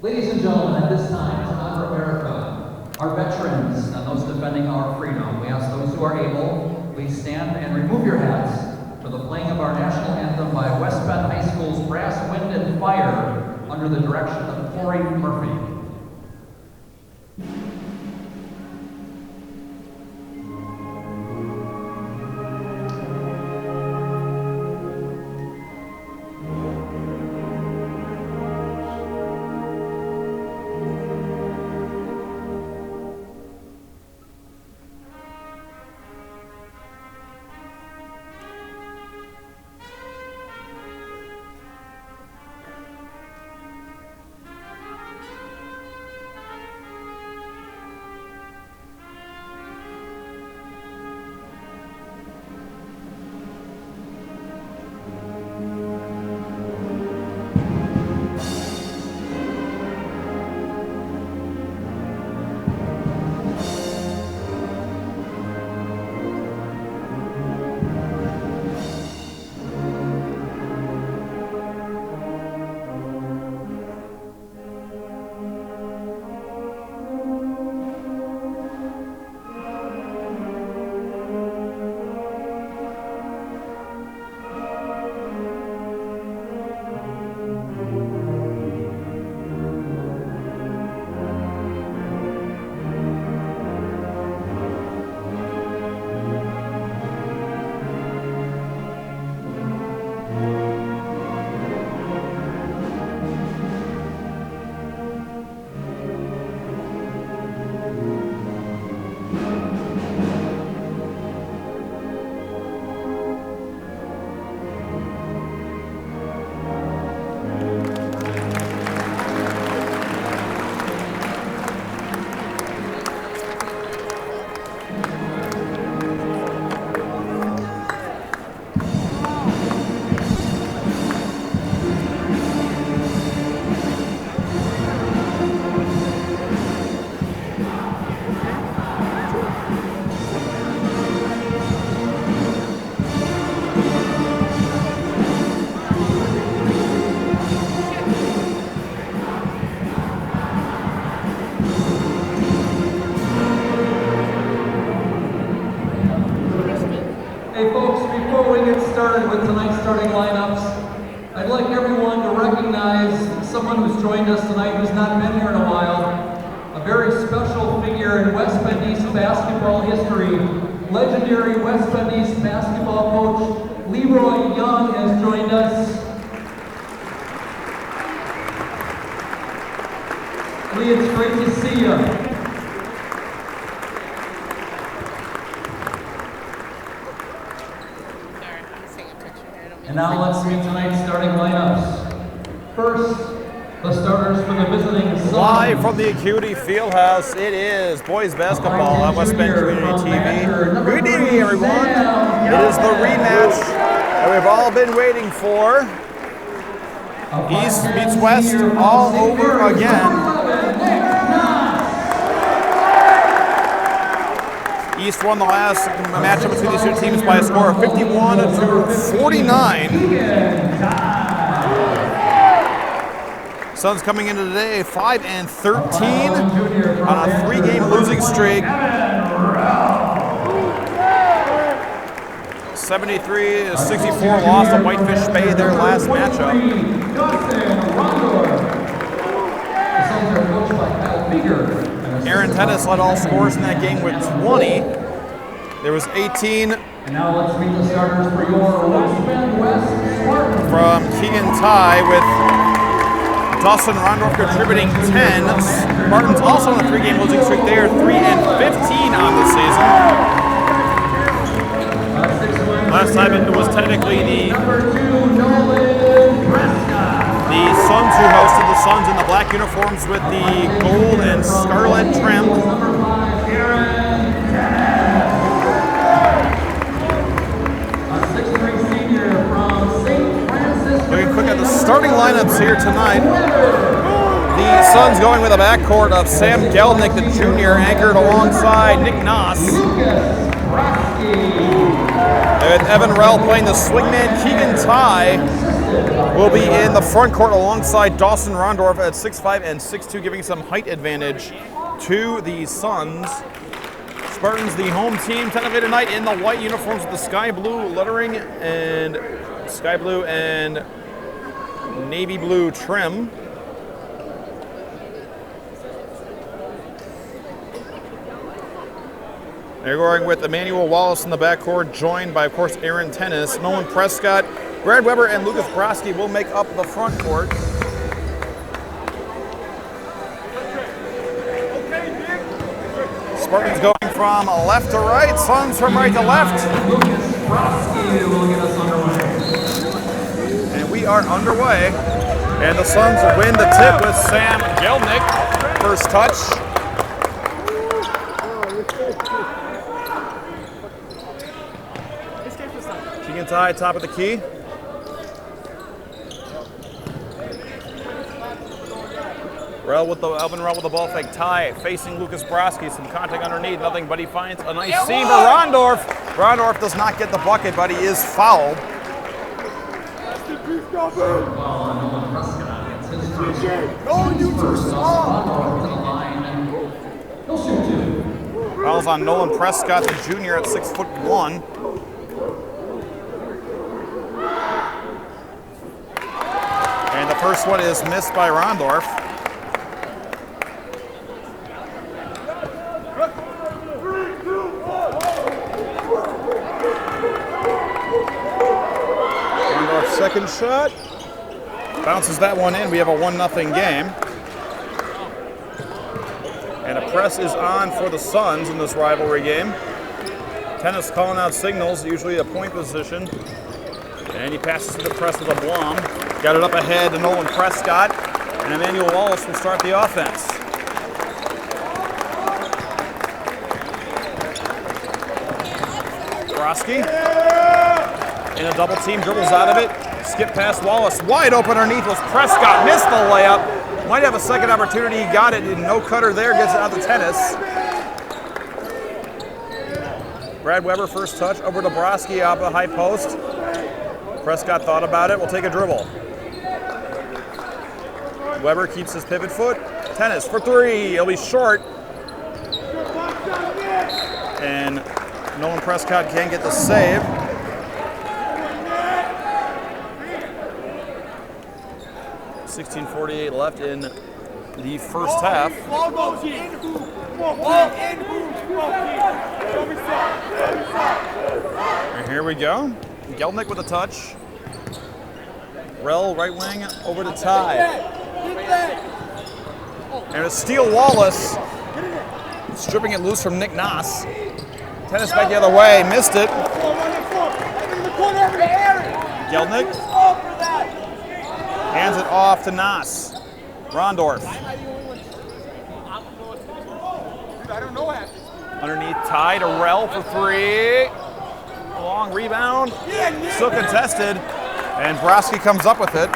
Ladies and gentlemen, at this time, to honor America, our veterans and those defending our freedom, we ask those who are able, please stand and remove your hats for the playing of our national anthem by West Bend High School's Brass, Wind, and Fire under the direction of Corey Murphy. Hey folks, before we get started with tonight's starting lineups, I'd like everyone to recognize someone who's joined us tonight who's not been here in a while. A very special figure in West Bend East basketball history. Legendary West Bend East basketball coach Leroy Young has joined us. Lee, it's great to see you. And now let's meet tonight's starting lineups. First, the starters for the visiting Suns. Live from the Acuity Fieldhouse, it is boys basketball on West Bend Community TV. Good evening, everyone. It is the rematch that we've all been waiting for. East meets West all over again. East won the last matchup between these two teams by a score of 51-49. Suns coming into today 5-13 on a 3-game losing streak. 73-64 loss to Whitefish Bay their last matchup. Aaron Tennis led all scores in that game with 20. There was 18 And now let's meet the starters for your West Bend West Spartans. from Keegan Ty with Dustin Rondorf contributing 10. Spartans also on a 3-game losing streak. They are 3-15 on the season. Last time it was technically the Suns who hosted the Suns in the black uniforms with the gold and scarlet trim. Looking quick at the starting lineups here tonight. The Suns going with a backcourt of Sam Gelnick, the junior, anchored alongside Nick Noss. With Evan Rell playing the swingman Keegan Ty. will be in the front court alongside Dawson Rondorf at 6'5" and 6'2", giving some height advantage to the Suns. Spartans, the home team, tentatively tonight in the white uniforms with the sky blue lettering and navy blue trim. They're going with Emmanuel Wallace in the backcourt, joined by, of course, Aaron Tennis. Nolan Prescott, Brad Weber, and Lucas Brodsky will make up the front court. Spartans going from left to right, Suns from right to left. Lucas Brodsky will get us underway. And we are underway. And the Suns win the tip with Sam Gelnick. First touch. Keegan Ty, top of the key. Alvin Rell with the ball fake. Ty facing Lucas Brodsky. Some contact underneath, nothing, but he finds a nice seam for Rondorf. Rondorf does not get the bucket, but he is fouled. Fouls on Nolan Prescott, the junior, at 6'1". And the first one is missed by Rondorf. Rondorf's second shot. Bounces that one in. We have a 1-0 game. And a press is on for the Suns in this rivalry game. Tennis calling out signals, usually a point position. And he passes to the press with a Blom. Got it up ahead to Nolan Prescott. And Emmanuel Wallace will start the offense. Brodsky in a double team, dribbles out of it. Skip past Wallace. Wide open underneath was Prescott. Missed the layup. Might have a second opportunity. He got it. No cutter there. Gets it out to Tennis. Brad Weber first touch over to Brodsky out the high post. Prescott thought about it. Will take a dribble. Weber keeps his pivot foot. Tennis for three. He'll be short. And Nolan Prescott can't get the save. 16:48 left in the first half. And here we go. Gelnick with a touch. Rell right wing over to Ty. And a steal Wallace. Stripping it loose from Nick Nass. Tennis back the other way, missed it. Gelnick hands it off to Nass. Rondorf. Underneath Ty to Rell for three. Long rebound. Still contested. And Brodsky comes up with it.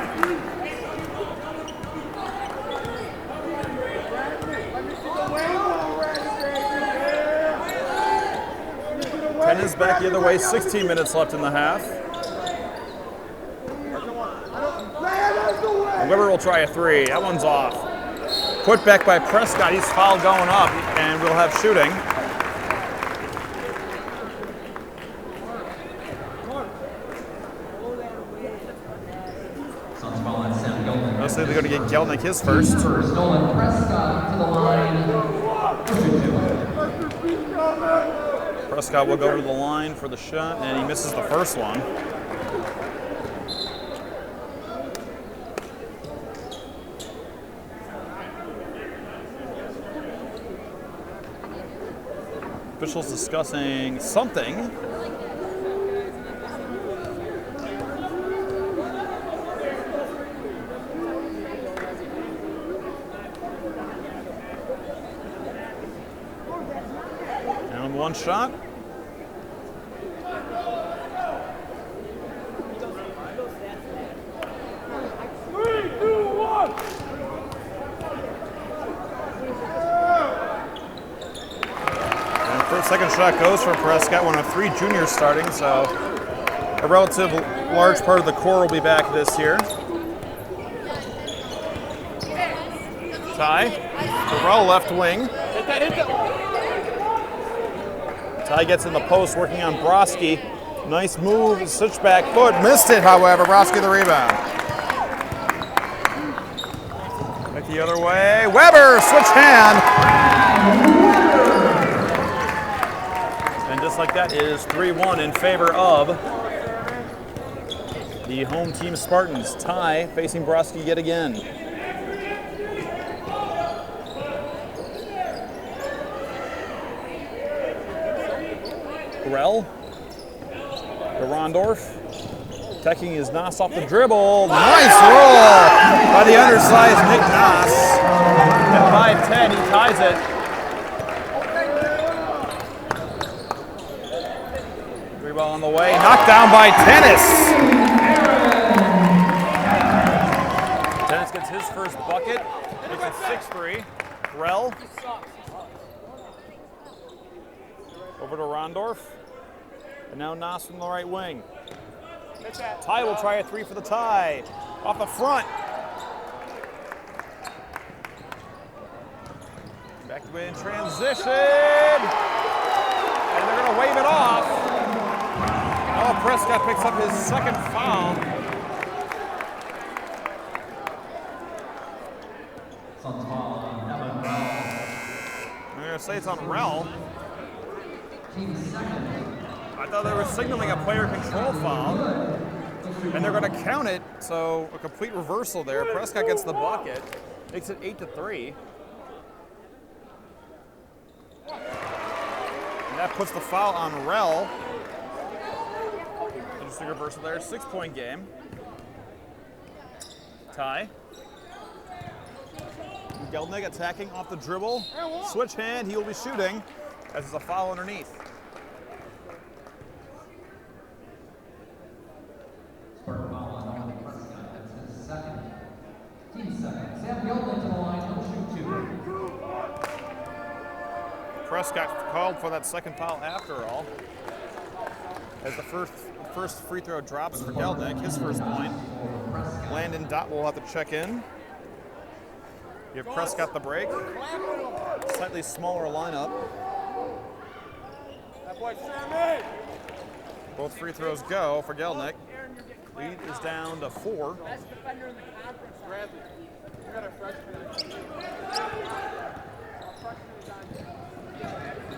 Tennis back the other way, 16 minutes left in the half. Weber will try a three. That one's off. Put back by Prescott. He's fouled going up, and we'll have shooting. Looks like they're going to get Gelnick his first. Nolan Prescott to the line. Prescott will go to the line for the shot, and he misses the first one. Officials discussing something. And one shot. Second shot goes for Prescott, one of three juniors starting, so a relative large part of the core will be back this year. Ty, Terrell left wing. Ty gets in the post, working on Broski. Nice move, switchback foot, missed it, however. Broski the rebound. Back the other way, Weber, switch hand. And just like that, it is 3-1 in favor of the home team Spartans. Ty facing Broski yet again. Rell to Rondorf, attacking his Nass off the dribble. Nice roll by the undersized Nick Nass. At 5'10", he ties it. Three ball on the way, knocked down by Tennis. Tennis gets his first bucket. It's a 6-3. Rell over to Rondorf. And now Nass from the right wing. Ty will try a three for the tie. Off the front. Back to it in transition. And they're going to wave it off. Noah Prescott picks up his second foul. I'm going to say it's on Rell. I thought they were signaling a player control foul, and they're going to count it, so a complete reversal there. Prescott gets the bucket, makes it 8-3. And that puts the foul on Rell. Interesting reversal there, 6-point game. Ty. Geldnick attacking off the dribble. Switch hand, he will be shooting as it's a foul underneath. Prescott called for that second foul after all. As the first free throw drops for Geldnick, his first point. Landon Dot will have to check in. Give Prescott the break. Slightly smaller lineup. Both free throws go for Geldnick. Lead is down to 4.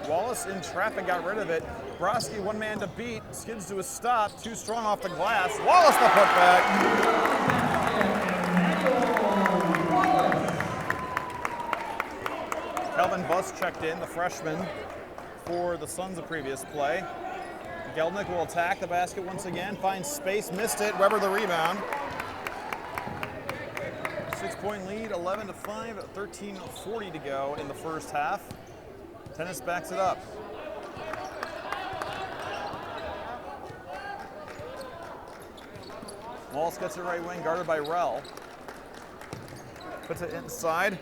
Wallace in traffic, got rid of it. Broski, one man to beat, skids to a stop, too strong off the glass. Wallace the putback. Kelvin Buss checked in, the freshman for the Suns of previous play. Geldnick will attack the basket once again, finds space, missed it. Weber the rebound. 6-point lead, 11-5, 13:40 to go in the first half. Tennis backs it up. Wallace gets it right wing, guarded by Rell. Puts it inside.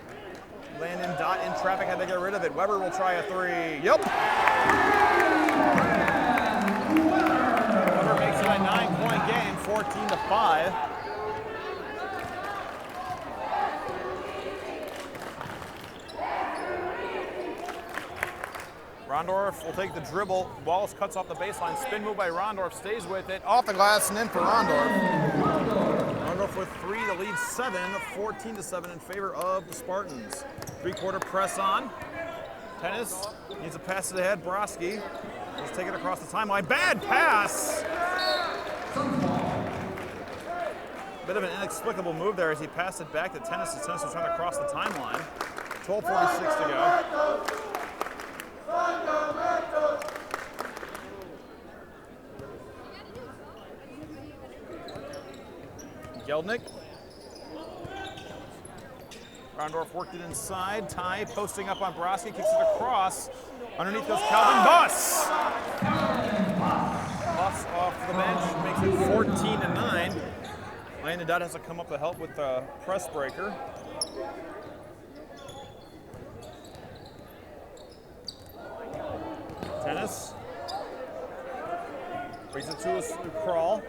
Landon Dot in traffic, had to get rid of it. Weber will try a three. Yep. Weber makes it a 9-point game, 14-5. Rondorf will take the dribble. Wallace cuts off the baseline. Spin move by Rondorf, stays with it. Off the glass and in for Rondorf. Rondorf with 3 to lead 7, 14-7 in favor of the Spartans. Three-quarter press on. Tennis needs to pass it ahead. Broski is taken across the timeline. Bad pass! Bit of an inexplicable move there as he passed it back to Tennis as Tennis was trying to cross the timeline. 12:46 to go. Geldnick. Rondorf worked it inside. Ty posting up on Broski, kicks it across. Underneath goes Calvin Buss. Buss off the bench, makes it 14-9. Landon Dot has to come up to help with the press breaker. Tennis brings it to a crawl.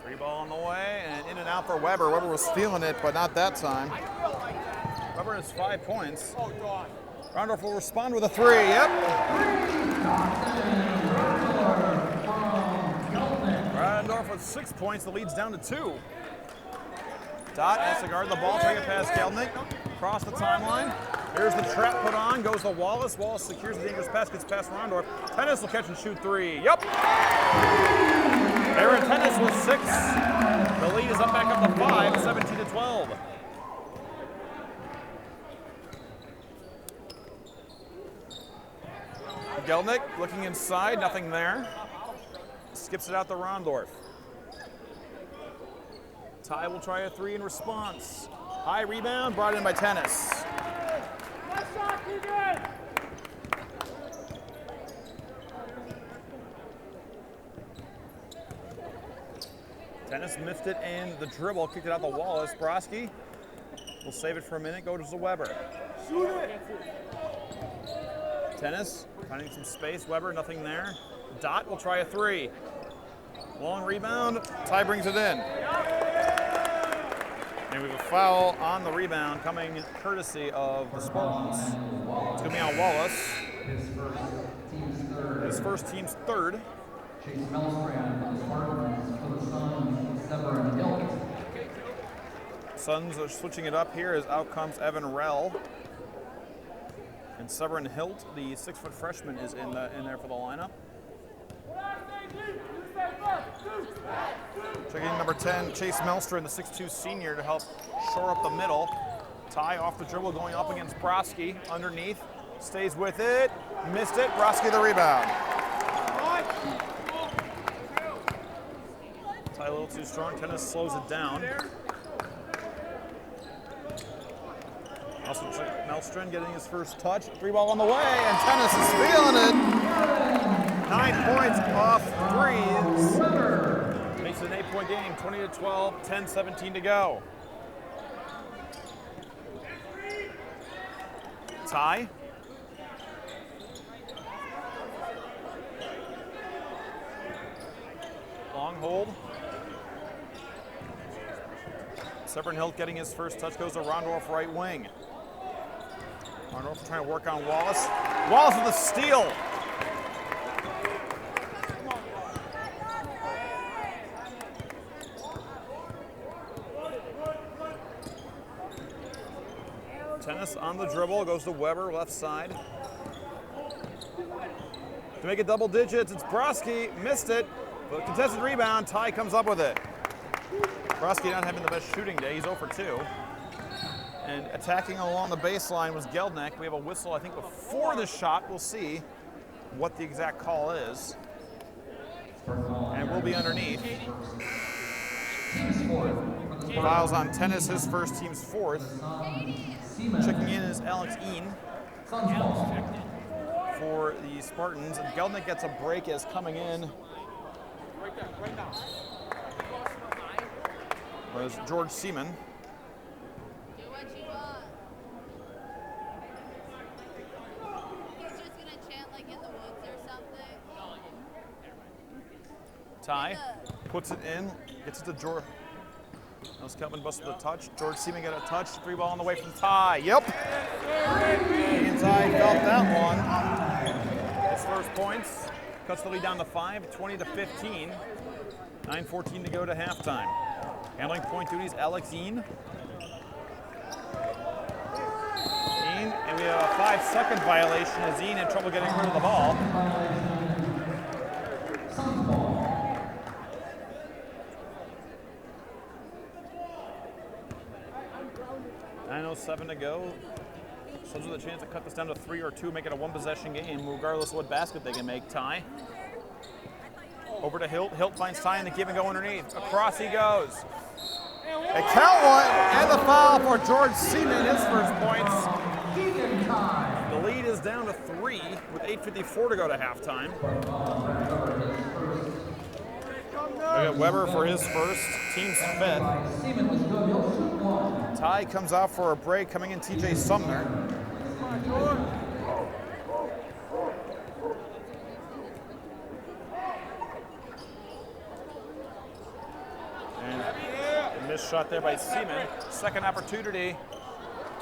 3 ball on the way, and in and out for Weber. Weber was feeling it, but not that time. Weber has 5 points. Rondorf will respond with a 3. Yep. Rondorf with 6 points. The lead's down to 2. Dot has to guard the ball, trying to pass Gelnick. Across the timeline. Here's the trap put on. Goes to Wallace. Wallace secures the dangerous pass. Gets past Rondorf. Tennis will catch and shoot 3. Yep. Aaron Tennis with 6. The lead is up back up to 5, 17-12. Gelnick looking inside, nothing there. Skips it out to Rondorf. Ty will try a 3 in response. High rebound, brought in by Tennis. Tennis missed it in the dribble, kicked it out to Wallace. Broski will save it for a minute, goes to Weber. Tennis finding some space. Weber, nothing there. Dot will try a 3. Long rebound. Ty brings it in. And we have a foul on the rebound coming courtesy of the Spartans. It's going to be on Wallace. His first team's third. Chase Melstrand for the Spartans, for the Suns, Severin Hilt. Suns are switching it up here as out comes Evan Rell. And Severin Hilt, the 6-foot freshman, is in there for the lineup. Checking in number 10, Chase Melstrand, the 6'2 senior, to help shore up the middle. Ty off the dribble going up against Broski. Underneath, stays with it, missed it. Broski the rebound. Ty a little too strong. Tennis slows it down. Also, Melstrand getting his first touch. 3 ball on the way, and Tennis is feeling it. 9 points off threes. Makes it an 8-point game, 20-12, 10-17 to go. Ty. Long hold. Severin Hilt getting his first touch, goes to Rondorf right wing. Rondorf trying to work on Wallace. Wallace with a steal. Tennis on the dribble, goes to Weber, left side. To make it double digits, it's Broski, missed it. But contested rebound, Ty comes up with it. Broski not having the best shooting day, he's 0 for 2. And attacking along the baseline was Gelnick. We have a whistle, I think, before the shot. We'll see what the exact call is. And we'll be underneath. Fouls on Tennis, his first, team's 4th. Checking in is Alex Een for the Spartans. And Gelnick gets a break as coming in was George Seaman. Do what you want. He's just gonna chant like in the woods or something. Ty puts it in, gets it to George. Nels Keltman busted the touch. George Seaman got a touch. 3 ball on the way from Ty. Yep. And Ty felt that one. His first points. Cuts the lead down to 5, 20-15. 9:14 to go to halftime. Handling point duties, Alex Een. And we have a 5-second violation as Een in trouble getting rid of the ball. 9:07 to go. Suns with a chance to cut this down to 3 or 2, make it a 1-possession game, regardless of what basket they can make. Ty. Over to Hilt. Hilt finds Ty in the give and go underneath. Across he goes. A count one, and the foul for George Seaman, his first points. The lead is down to 3 with 8:54 to go to halftime. We got Weber for his first, team's 5th. Ty comes out for a break, coming in TJ Sumner. Missed shot there by Seaman. Second opportunity.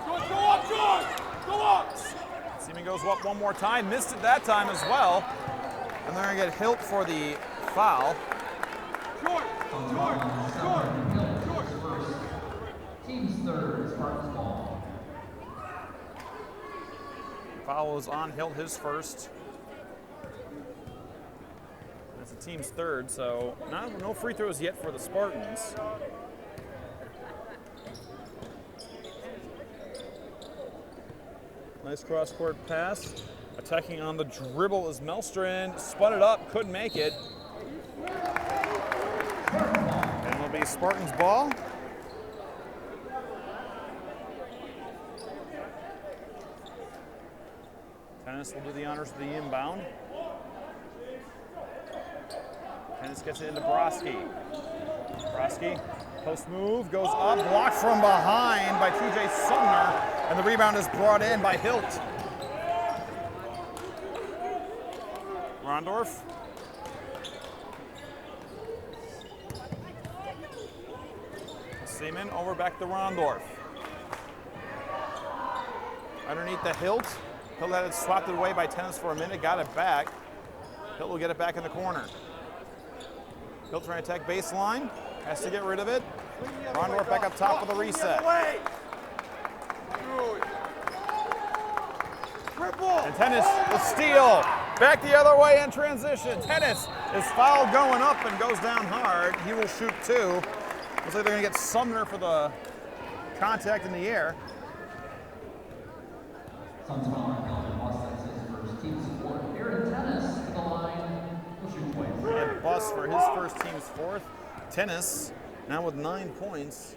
Go up, George! Go up! Seaman goes up one more time. Missed it that time as well. And they're going to get Hilt for the foul. George! Team's third, Spartans ball. Foul was on Hilt, his first. That's the team's third, so no free throws yet for the Spartans. Nice cross-court pass. Attacking on the dribble is Mellstrand. Spun it up, couldn't make it. And it'll be Spartans ball. Tennis will do the honors of the inbound. Tennis gets it into Broski. Broski, post move, goes up, blocked from behind by TJ Sumner, and the rebound is brought in by Hilt. Rondorf. Seaman over back to Rondorf. Underneath the Hilt. Hilt had it swapped away by Tennis for a minute, got it back. Hilt will get it back in the corner. Hilt trying to attack baseline, has to get rid of it. Rondorf back up top for the reset. And Tennis, the steal. Back the other way in transition. Tennis is fouled going up and goes down hard. He will shoot two. Looks like they're going to get Sumner for the contact in the air. Suns foul on Calvin Buss, that's his first team's fourth. Aaron Tennis to the line, he'll shoot twice. And Buss for his first team's fourth. Tennis now with 9 points.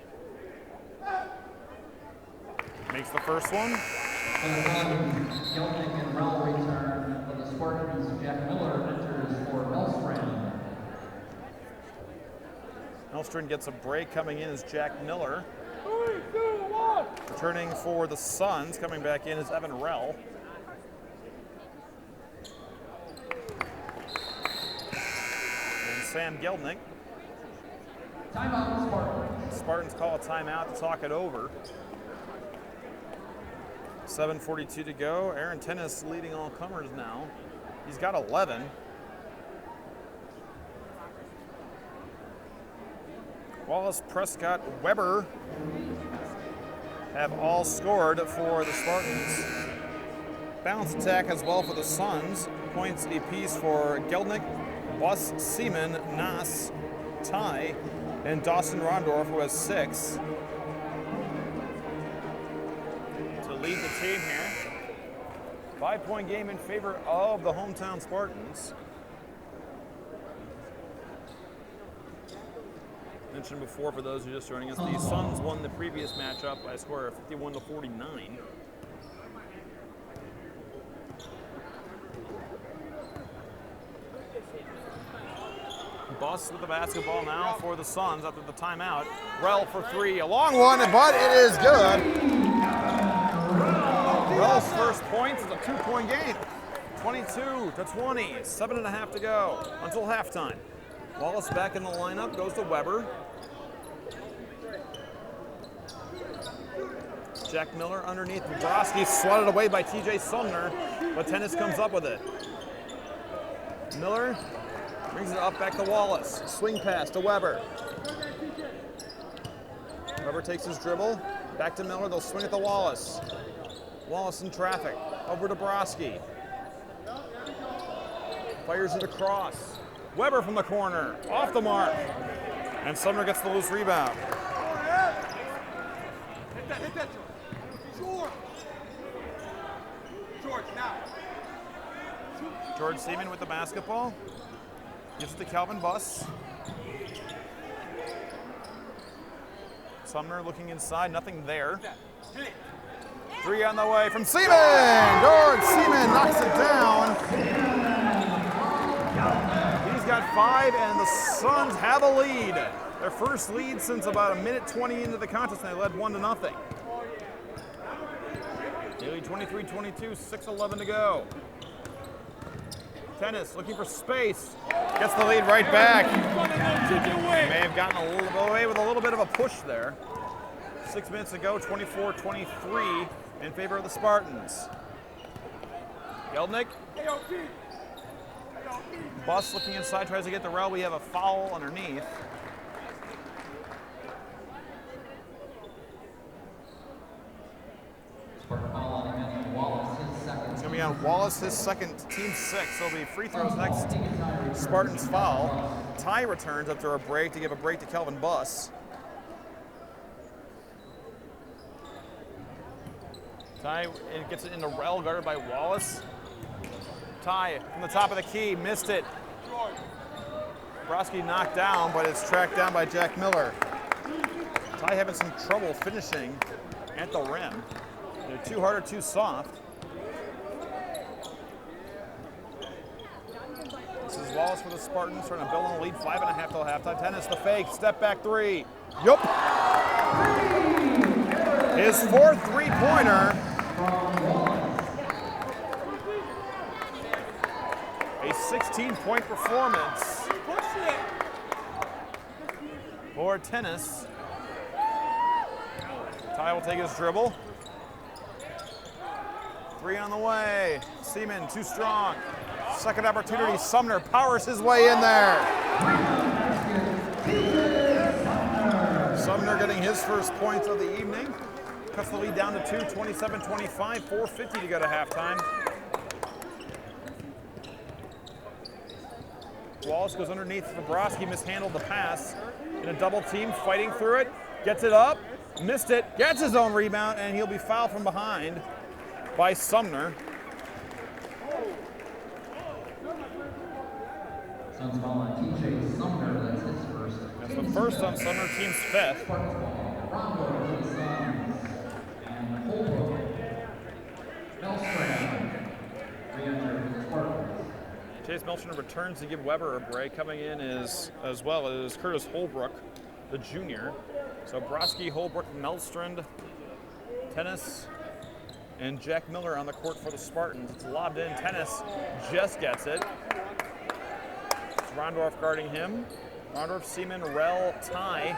Makes the first one. Gelnick and Rel return for the Spartans. Jack Miller enters for Mellstrand. Mellstrand gets a break. Coming in is Jack Miller. Returning for the Suns, coming back in is Evan Rel. And Sam Gelnick. Timeout, Spartans. Spartans call a timeout to talk it over. 7:42 to go. Aaron Tennis leading all comers now. He's got 11. Wallace, Prescott, Weber have all scored for the Spartans. Bounce attack as well for the Suns. Points apiece for Gelnick, Buss, Seaman, Nass, Ty, and Dawson Rondorf, who has 6. To lead the team here. 5-point game in favor of the hometown Spartans. Mentioned before, for those who are just joining us, the Suns won the previous matchup by a score of 51-49. Buss with the basketball now for the Suns after the timeout. Rel for 3, a long one, but it is good. Rel's first points is a 2-point game. 22-20, 7.5 to go until halftime. Wallace back in the lineup, goes to Weber. Jack Miller underneath. Broski swatted away by TJ Sumner, but Tennis comes up with it. Miller brings it up back to Wallace. Swing pass to Weber. Weber takes his dribble. Back to Miller. They'll swing it to Wallace. Wallace in traffic. Over to Broski. Fires it across. Weber from the corner. Off the mark. And Sumner gets the loose rebound. Hit that, George. George, now. George Seaman with the basketball. Gives it to Calvin Buss. Sumner looking inside, nothing there. 3 on the way from Seaman! George Seaman knocks it down. He's got 5, and the Suns have a lead. Their first lead since about 1:20 into the contest, and they led 1-0. Nearly 23-22, 6:11 to go. Tennis looking for space. Gets the lead right back. May have gotten a little bit away with a little bit of a push there. 6 minutes ago, 24-23 in favor of the Spartans. Geldnick. Bus looking inside, tries to get the rail. We have a foul underneath. It's going to be on Wallace, his second, team 6. There'll be free throws next. Spartans foul. Ty returns after a break to give a break to Kelvin Buss. Ty gets it into rail, guarded by Wallace. Ty from the top of the key, missed it. Broski knocked down, but it's tracked down by Jack Miller. Ty having some trouble finishing at the rim. They're too hard or too soft. This is Wallace for the Spartans, trying to build on a lead, 5.5 till halftime. Tennis, the fake, step back three. Yup. His fourth three-pointer. A 16-point performance for Tennis. Ty will take his dribble. Three on the way. Seaman too strong. Second opportunity. Sumner powers his way in there. Sumner getting his first points of the evening. Cuts the lead down to 2, 27-25, 4:50 to go to halftime. Wallace goes underneath for Broski, mishandled the pass. In a double team, fighting through it. Gets it up, missed it, gets his own rebound, and he'll be fouled from behind by Sumner. Suns ball on TJ Sumner, that's his first. That's the first on Sumner, team's 5th. Rondo for the Suns. And Holbrook. Melstrom. Re-enter for the Spartans. Chase Melchner returns to give Weber a break. Coming in as well as Curtis Holbrook, the junior. So Broski, Holbrook, Melstrand, Tennis, and Jack Miller on the court for the Spartans. It's lobbed in. Tennis just gets it. It's Rondorf guarding him. Rondorf, Seaman, Rell, Ty,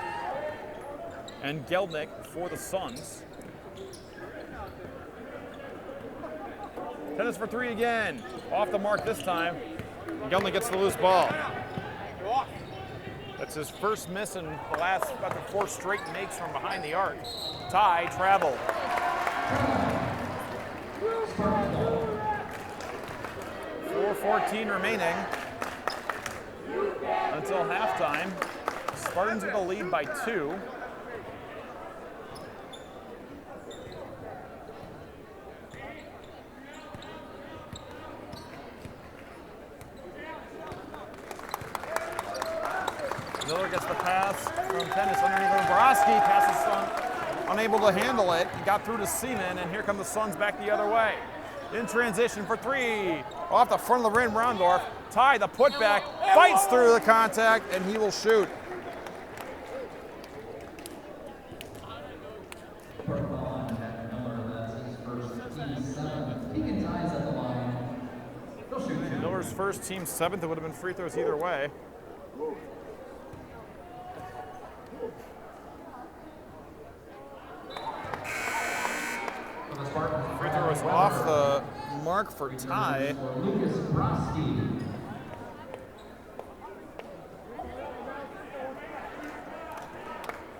and Geldnick for the Suns. Tennis for three again. Off the mark this time. Geldnick gets the loose ball. That's his first miss in the last about the 4 straight makes from behind the arc. Ty travel. 4:14 remaining until halftime. Spartans with a lead by 2. Miller gets the pass from Tennis underneath Broski. Passes unable to handle it. He got through to Seaman, and here come the Suns back the other way. In transition for 3. Off the front of the rim, Rondorf. Ty, the putback, fights through the contact, and he will shoot. Miller's first, team 7th. It would have been free throws either way. Free throw is off the mark for Ty. Lucas Broski.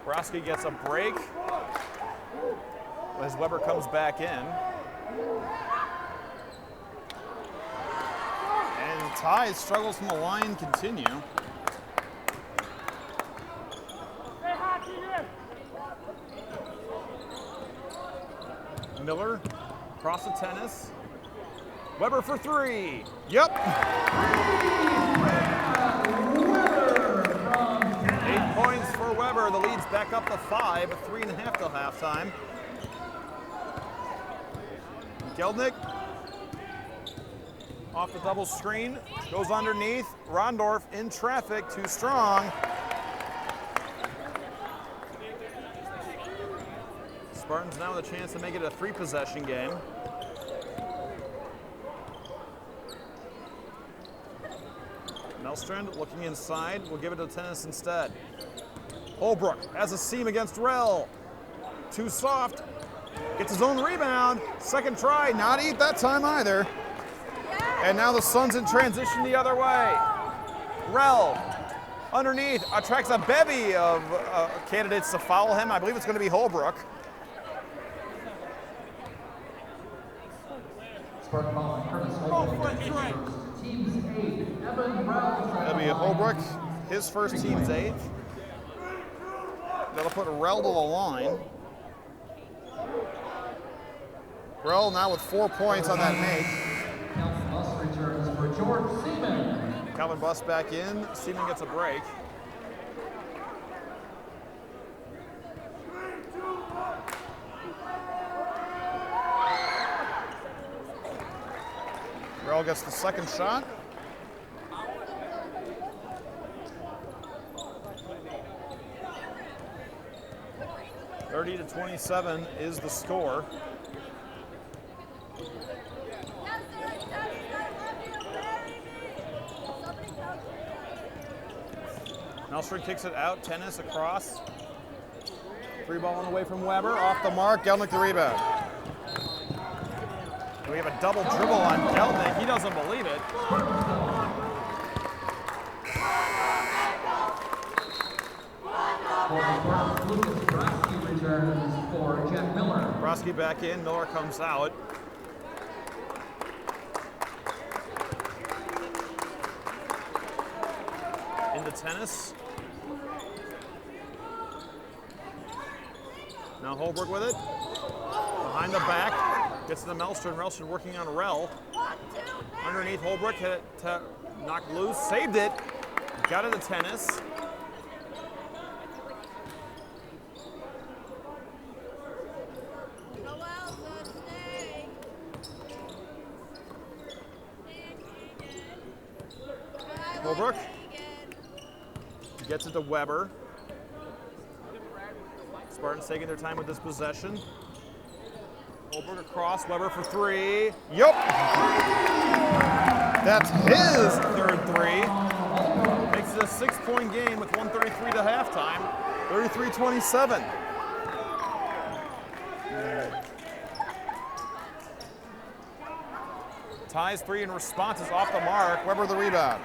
Broski gets a break as Weber comes back in. And Ty's struggles from the line continue. Miller across the Tennis. Weber for 3. Yep. 8 points for Weber. The lead's back up to 5, 3.5 till halftime. Geldnick off the double screen, goes underneath. Rondorf in traffic, too strong. Spartans now with a chance to make it a 3-possession game. Melstrand looking inside, will give it to Tennis instead. Holbrook has a seam against Rell. Too soft. Gets his own rebound. Second try, not eat that time either. And now the Suns in transition the other way. Rell underneath attracts a bevy of candidates to foul him. I believe it's going to be Holbrook. Spark ball on Curtis Holbrook. Team's 8. Evan Rell. That'll be Holbrook, his first team's 8th. That'll put Rell to the line. Rell now with 4 points on that make. Calvin Buss returns for George Seaman. Calvin Buss back in. Seaman gets a break. Rell gets the second shot. (30-27) is the score. Melstrand kicks it out, Tennis across. Free ball on the way from Weber, off the mark, Gelnick the rebound. We have a double dribble on Gelnick, he doesn't believe it. Lucas Brodsky returns for Jack Miller. Brodsky back in, Miller comes out. Into Tennis. Now Holbrook with it. Behind the back. Gets to the Melstrand. Melstrand working on Rell. Underneath Holbrook. Hit it to knock loose. Saved it. Got it to Tennis. Holbrook. Gets it to Weber. Spartans taking their time with this possession. Holbrook across, Weber for 3. Yup! That's his third 3. Makes it a 6-point game with 1:33 to halftime. 33-27. Ties 3 in response is off the mark. Weber the rebound.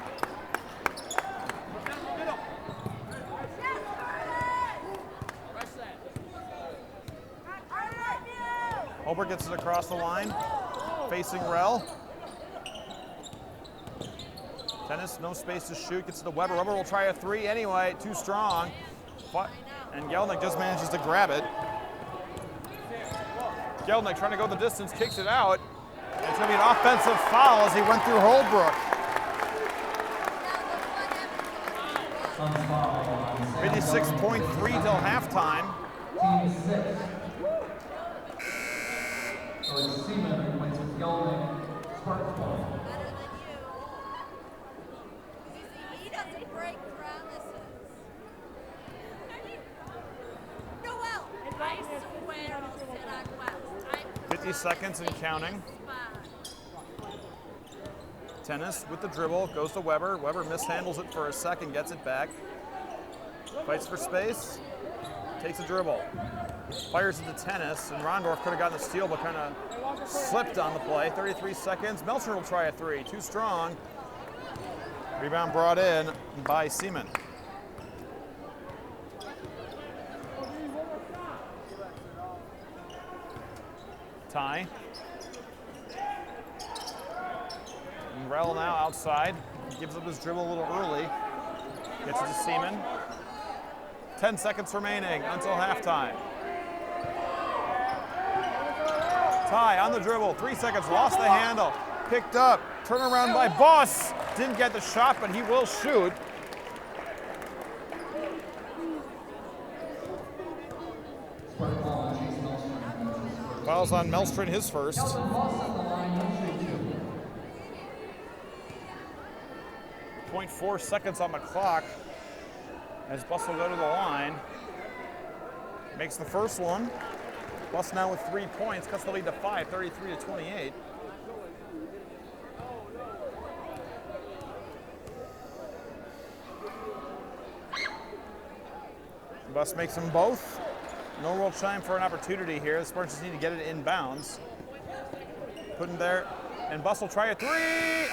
Holbrook gets it across the line, facing Rell. Tennis, no space to shoot, gets it to Weber. Weber will try a 3 anyway, too strong. And Gelnick just manages to grab it. Gelnick trying to go the distance, kicks it out. And it's going to be an offensive foul as he went through Holbrook. 56.3 till halftime. Team 6. George Seaman wins with Gelnick. Sparks ball. Better than you. He doesn't break promises. Noel, I swear I'll sit on West. 50 seconds and counting. Tennis with the dribble, goes to Weber. Weber mishandles it for a second, gets it back. Fights for space, takes a dribble. Fires it to Tennis, and Rondorf could have gotten the steal, but kind of slipped on the play. 33 seconds. Meltzer will try a 3. Too strong. Rebound brought in by Seaman. Tie. And Rell now outside. Gives up his dribble a little early. Gets it to Seaman. 10 seconds remaining until halftime. Tie on the dribble, 3 seconds, lost the handle, picked up, turnaround by Buss. Didn't get the shot, but he will shoot. Fouls on Melstrand, his first. 0.4 seconds on the clock as Buss will go to the line. Makes the first one. Buss now with 3 points, cuts the lead to 5, 33-28. Bus makes them both. No real chime for an opportunity here. The Spartans just need to get it inbounds. Putting there, and Bus will try a three.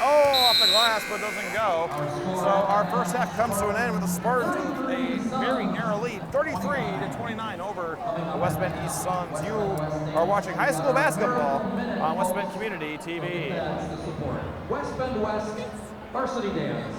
Oh, off the glass, but doesn't go. So our first half comes to an end with the Spartans with a very narrow lead, 33-29 over the West Bend East Suns. You are watching high school basketball on West Bend Community TV. West Bend West Varsity Dance.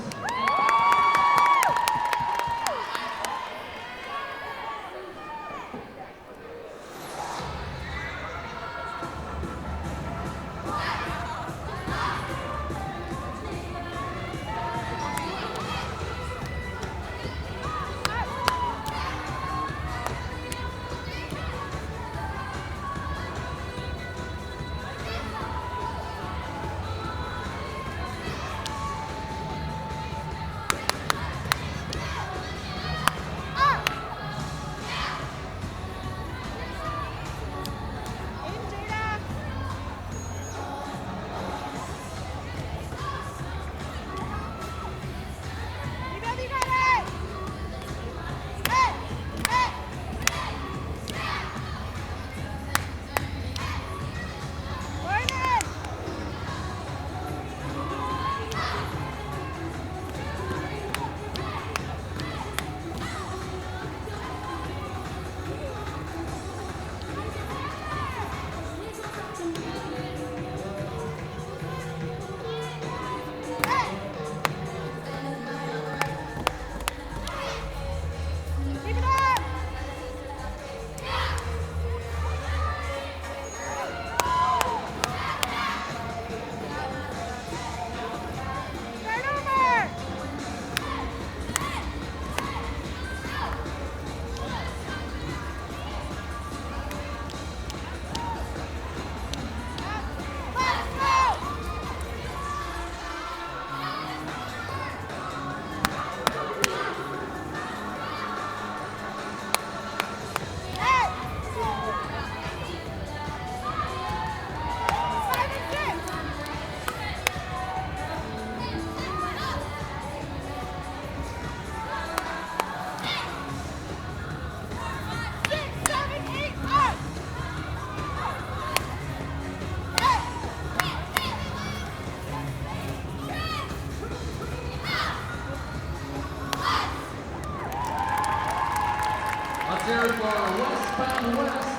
Here for West Bend West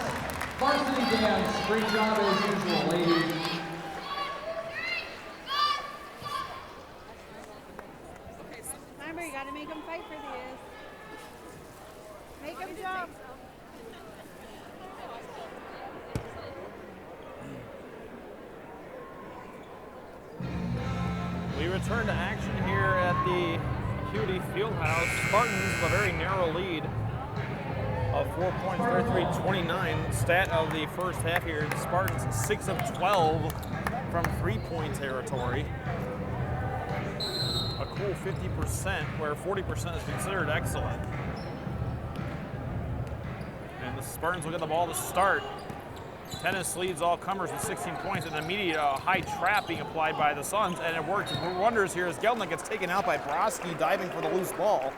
Varsity Dance. Great job as usual, ladies. Remember, you gotta make them fight for these. Make them jump. We return to action here at the Acuity Fieldhouse. Spartans with a very narrow lead of 4 points, 33-29. Stat of the first half here, the Spartans 6 of 12 from three-point territory. A cool 50%, where 40% is considered excellent. And the Spartans will get the ball to start. Tennis leads all comers with 16 points, and an immediate high trap being applied by the Suns, and it works wonders here as Gelnick gets taken out by Broski diving for the loose ball.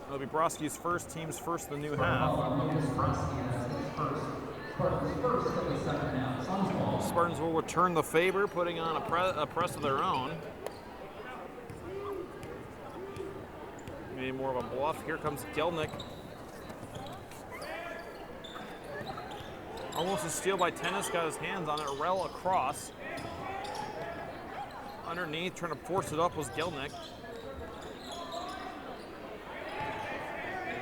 It'll be Broski's first, team's first of the new half. Spartans will return the favor, putting on a press of their own. Maybe more of a bluff. Here comes Gelnick. Almost a steal by Tennis, got his hands on it. Rel across. Underneath, trying to force it up was Gelnick.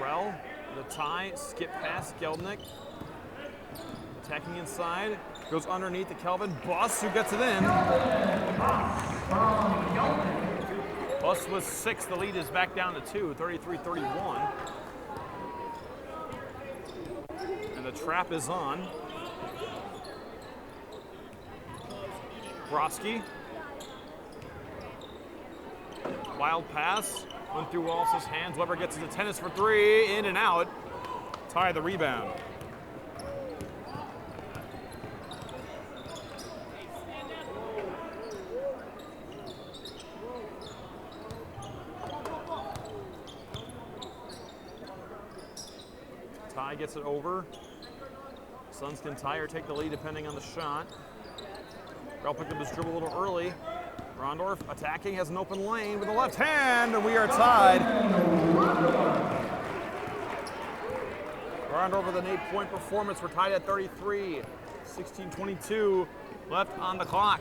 Rel, the tie, skip past Gelnick. Attacking inside, goes underneath to Kelvin. Bus, who gets it in. Bus with 6, the lead is back down to 2, 33-31. And the trap is on. Broski. Wild pass, went through Wallace's hands. Weber gets it to Tennis for 3, in and out. Tie the rebound. Ty gets it over. Suns can tie or take the lead depending on the shot. Rel picked up his dribble a little early. Rondorf attacking, has an open lane with the left hand, and we are tied. Rondorf with an 8-point performance. We're tied at 33. 16:22 left on the clock.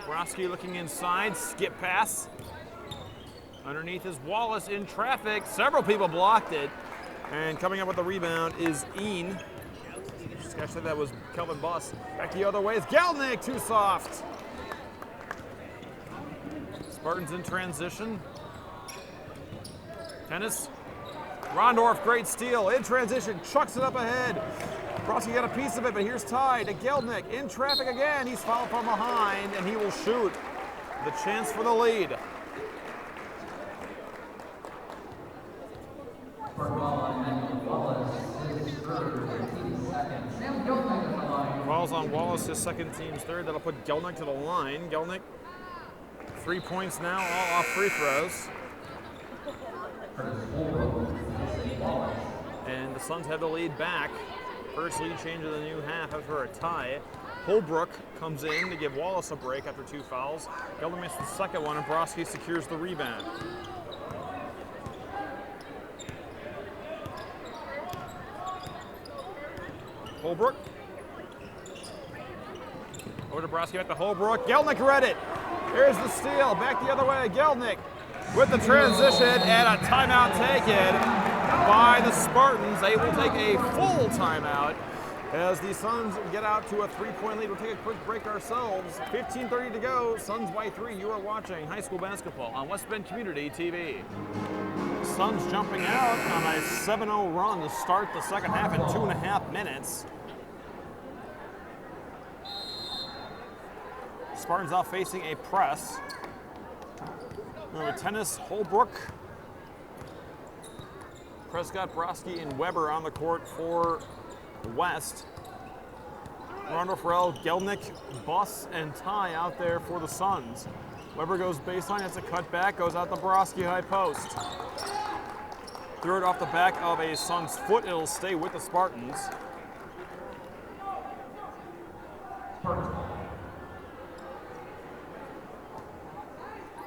Broski looking inside, skip pass. Underneath is Wallace in traffic. Several people blocked it. And coming up with the rebound is Een. Actually, that was Kelvin Buss. Back the other way is Gelnick, too soft. Spartans in transition. Tennis. Rondorf, great steal. In transition, chucks it up ahead. Broski got a piece of it, but here's Ty to Gelnick. In traffic again. He's fouled from behind, and he will shoot. The chance for the lead. Falls on Wallace, his second team's third. That'll put Gelnick to the line. Gelnick, 3 points now, all off free throws. And the Suns have the lead back. First lead change of the new half after a tie. Holbrook comes in to give Wallace a break after 2 fouls. Gelnick missed the second one, and Broski secures the rebound. Holbrook. Over to Broski, back to Holbrook. Gelnick read it. Here's the steal. Back the other way. Gelnick with the transition and a timeout taken by the Spartans. They will take a full timeout as the Suns get out to a 3-point lead. We'll take a quick break ourselves. 15:30 to go. Suns by 3. You are watching high school basketball on West Bend Community TV. Suns jumping out on a 7-0 run to start the second half in 2.5 minutes. Spartans now facing a press. Number Tennis, Holbrook. Prescott, Broski, and Weber on the court for West. Rondorf, Rel, Gelnick, Buss, and Ty out there for the Suns. Weber goes baseline, has a cut back, goes out the Broski high post. Threw it off the back of a Suns foot. It'll stay with the Spartans.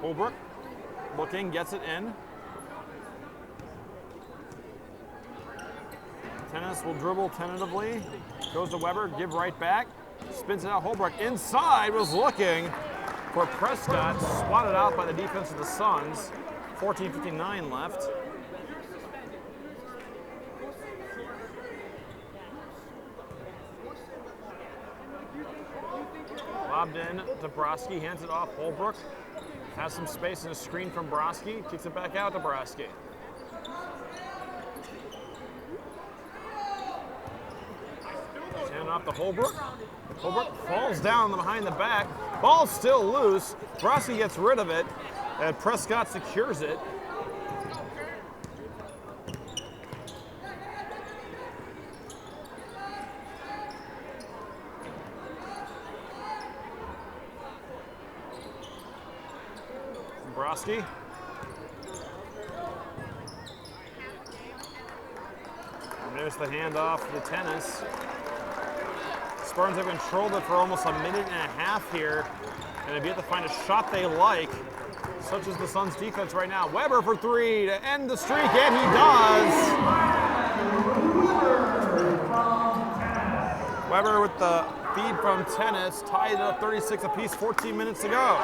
Holbrook looking, gets it in. Tennis will dribble tentatively. Goes to Weber, give right back. Spins it out. Holbrook inside was looking for Prescott. Swatted out by the defense of the Suns. 14:59 left. Lobbed in to Broski, hands it off. Holbrook has some space in a screen from Broski, kicks it back out to Broski. Hand off to Holbrook. Holbrook falls down behind the back. Ball's still loose. Broski gets rid of it, and Prescott secures it. Broski. And there's the handoff to Tennis. Spartans have controlled it for almost a minute and a half here, and they've yet to find a shot they like, such as the Suns' defense right now. Weber for 3 to end the streak, and he does. Weber with the feed from Tennis, tied it up 36 apiece, 14 minutes to go.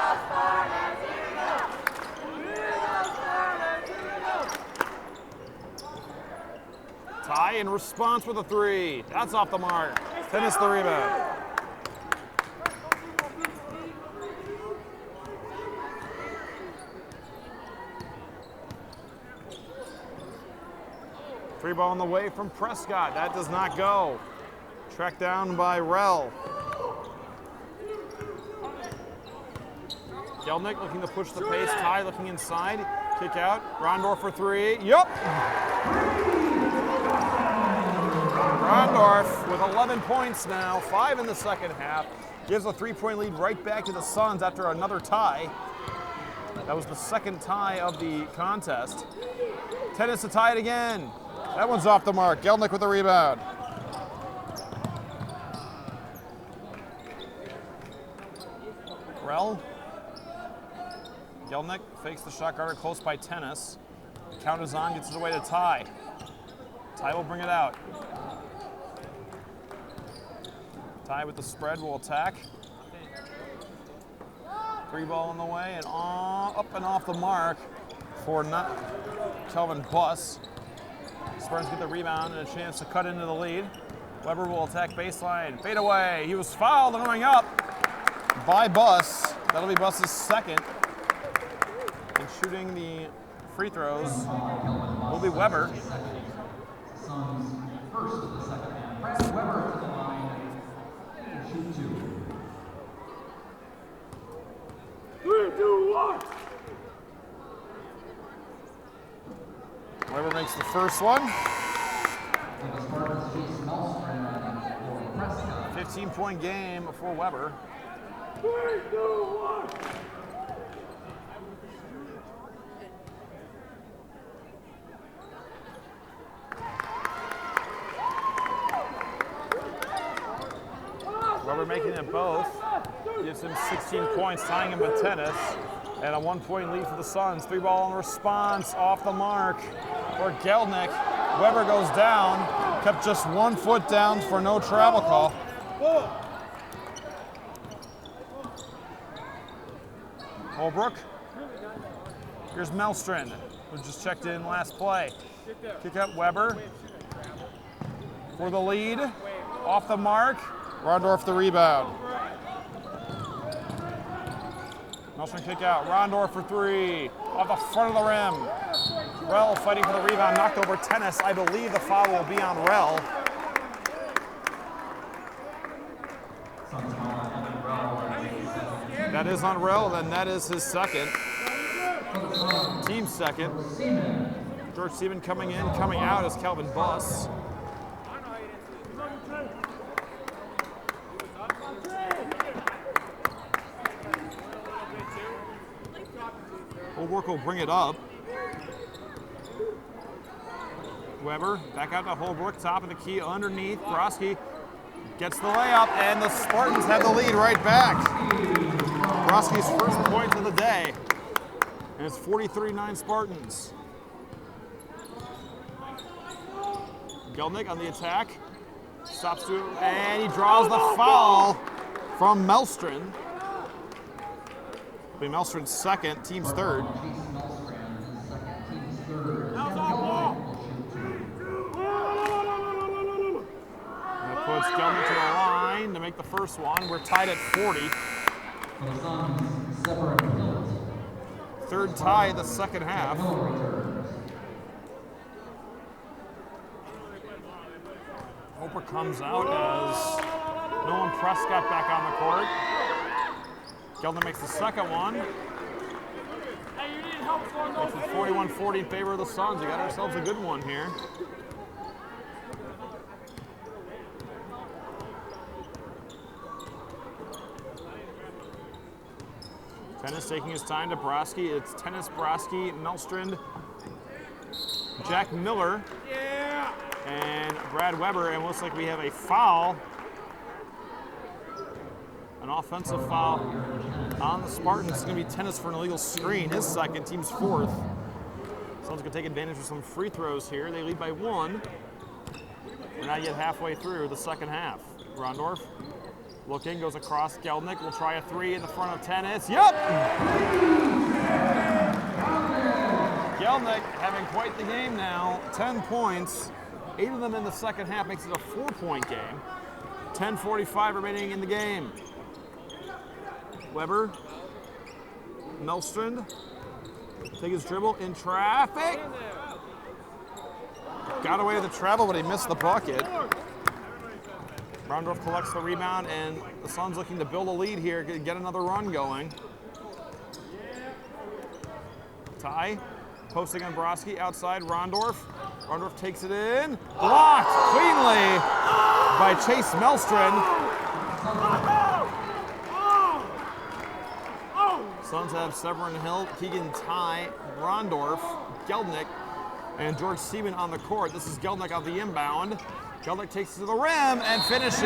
Ty in response with a 3. That's off the mark. Tennis the rebound. Free ball on the way from Prescott. That does not go. Tracked down by Rel. Gelnick looking to push the pace. Ty looking inside. Kick out. Rondorf for 3. Yup. Rondorf with 11 points now, 5 in the second half. Gives a 3-point lead right back to the Suns after another tie. That was the second tie of the contest. Tennis to tie it again. That one's off the mark. Gelnick with the rebound. Rell. Gelnick fakes the shot guarded close by Tennis. Count is on, gets it away to Ty. Ty will bring it out. Ty with the spread will attack. 3 ball in the way and up and off the mark for Kelvin Buss. Spartans get the rebound and a chance to cut into the lead. Weber will attack baseline. Fade away. He was fouled and going up by Buss. That'll be Buss's second. And shooting the free throws will be Weber. Suns first of the second half. Brad Weber to the line. Shoot 2. 3, 2, 1. Weber makes the first one. For the Spartans, Chase Melstrom for Prescott. 15-point game for Weber. 3, 2, 1. Weber making it both. Gives him 16 points, tying him with Tennis. And a 1-point lead for the Suns. 3 ball in response, off the mark for Gelnick. Weber goes down, kept just 1 foot down for no travel call. Holbrook. Here's Melstrom, who just checked in last play. Kick up Weber for the lead. Off the mark. Rondorf the rebound. Melstrom kick out. Rondorf for 3. Off the front of the rim. Rell fighting for the rebound. Knocked over Tennis. I believe the foul will be on Rell. That is on Rell, then that is his second. Team second. George Seaman coming in, coming out is Kelvin Buss. Holbrook will bring it up. Weber back out to Holbrook, top of the key underneath. Broski gets the layup, and the Spartans have the lead right back. Broski's first point of the day, and it's 43-9 Spartans. Gelnick on the attack, stops to, and he draws the foul from Melstrom. It'll be Melstrom's second, team's third. That puts Gelnick to the line to make the first one. We're tied at 40. Third tie of the second half. Hoper comes out as Nolan Prescott back on the court. Gelnick makes the second one. Makes it 41-40 in favor of the Suns. We got ourselves a good one here. Tennis taking his time to Broski. It's Tennis, Broski, Melstrom, Jack Miller, and Brad Weber. And looks like we have a foul. An offensive foul on the Spartans. It's going to be Tennis for an illegal screen. His second, team's fourth. Suns going to take advantage of some free throws here. They lead by 1. We're not yet halfway through the second half. Rondorf looking, goes across. Gelnick will try a 3 in the front of Tennis. Yep! Gelnick having quite the game now. 10 points. 8 of them in the second half makes it a 4-point game. 10:45 remaining in the game. Weber. Melstrom. Take his dribble in traffic. Got away with the travel, but he missed the bucket. Rondorf collects the rebound, and the Suns looking to build a lead here, get another run going. Ty, posting on Broski, outside Rondorf. Rondorf takes it in, blocked cleanly by Chase Melstrom. Suns have Severin Hill, Keegan Ty, Rondorf, Gelnick, And George Seaman on the court. This is Gelnick on the inbound. Gelnick takes it to the rim and finishes.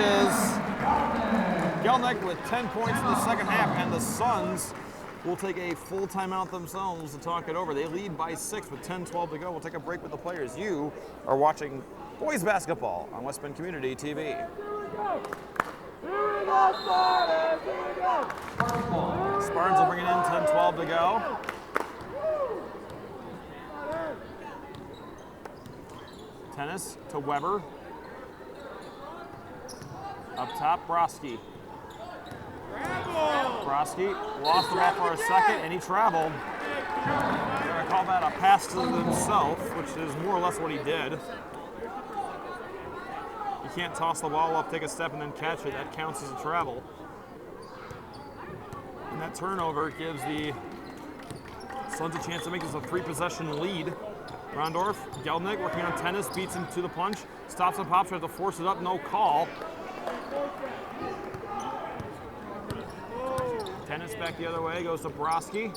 Gelnick with 10 points in the second half, and the Suns will take a full timeout themselves to talk it over. They lead by 6 with 10-12 to go. We'll take a break with the players. You are watching boys basketball on West Bend Community TV. Here we go, Spartans! Here we go! Spartans will bring it in, 10-12 to go. Tennis to Weber. Up top, Broski. Broski lost the ball for a second, and he traveled. I'm going to call that a pass to himself, which is more or less what he did. You can't toss the ball up, take a step, and then catch it. That counts as a travel. And that turnover gives the Suns a chance to make this a 3-possession lead. Rondorf, Gelnick working on Tennis, beats him to the punch, stops and pops, tries to force it up, no call. Tennis back the other way, goes to Broski.